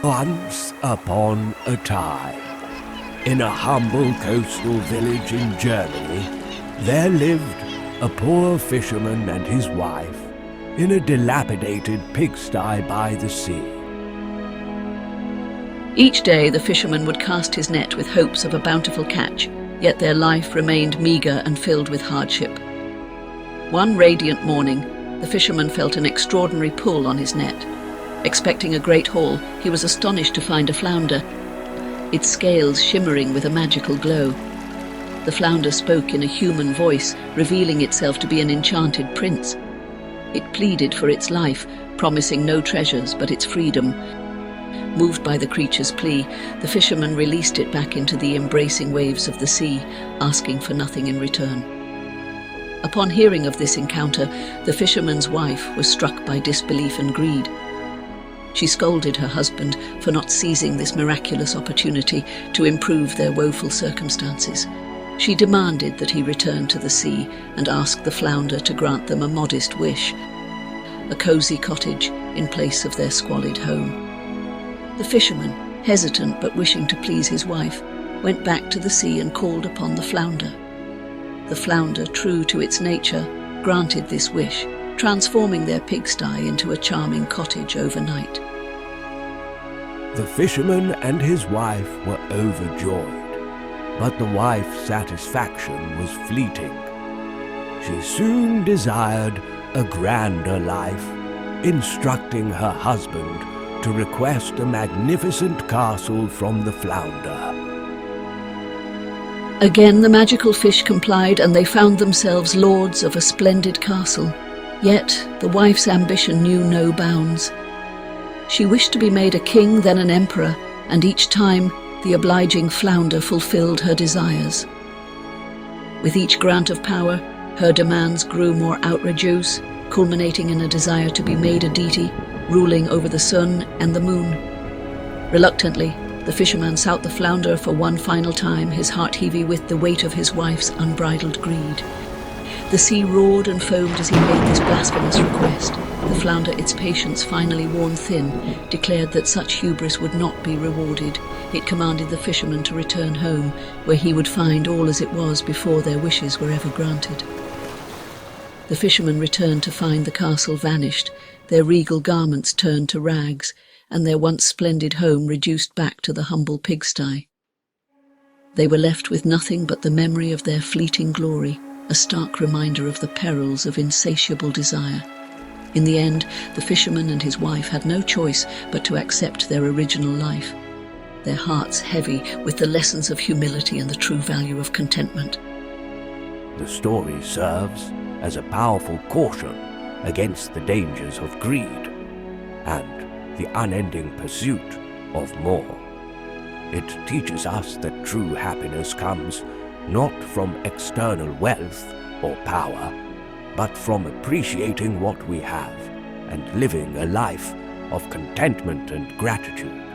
Once upon a time, in a humble coastal village in Germany, there lived a poor fisherman and his wife in a dilapidated pigsty by the sea. Each day the fisherman would cast his net with hopes of a bountiful catch, yet their life remained meagre and filled with hardship. One radiant morning, the fisherman felt an extraordinary pull on his net. Expecting a great haul, he was astonished to find a flounder, its scales shimmering with a magical glow. The flounder spoke in a human voice, revealing itself to be an enchanted prince. It pleaded for its life, promising no treasures but its freedom. Moved by the creature's plea, the fisherman released it back into the embracing waves of the sea, asking for nothing in return. Upon hearing of this encounter, the fisherman's wife was struck by disbelief and greed. She scolded her husband for not seizing this miraculous opportunity to improve their woeful circumstances. She demanded that he return to the sea and asked the flounder to grant them a modest wish, a cozy cottage in place of their squalid home. The fisherman, hesitant but wishing to please his wife, went back to the sea and called upon the flounder. The flounder, true to its nature, granted this wish, transforming their pigsty into a charming cottage overnight. The fisherman and his wife were overjoyed, but the wife's satisfaction was fleeting. She soon desired a grander life, instructing her husband to request a magnificent castle from the flounder. Again the magical fish complied, and they found themselves lords of a splendid castle. Yet the wife's ambition knew no bounds. She wished to be made a king, then an emperor, and each time the obliging flounder fulfilled her desires. With each grant of power, her demands grew more outrageous, culminating in a desire to be made a deity, ruling over the sun and the moon. Reluctantly, the fisherman sought the flounder for one final time, his heart heavy with the weight of his wife's unbridled greed. The sea roared and foamed as he made this blasphemous request. The flounder, its patience finally worn thin, declared that such hubris would not be rewarded. It commanded the fisherman to return home, where he would find all as it was before their wishes were ever granted. The fisherman returned to find the castle vanished, their regal garments turned to rags, and their once splendid home reduced back to the humble pigsty. They were left with nothing but the memory of their fleeting glory, a stark reminder of the perils of insatiable desire. In the end, the fisherman and his wife had no choice but to accept their original life, their hearts heavy with the lessons of humility and the true value of contentment. The story serves as a powerful caution against the dangers of greed and the unending pursuit of more. It teaches us that true happiness comes not from external wealth or power, but from appreciating what we have and living a life of contentment and gratitude.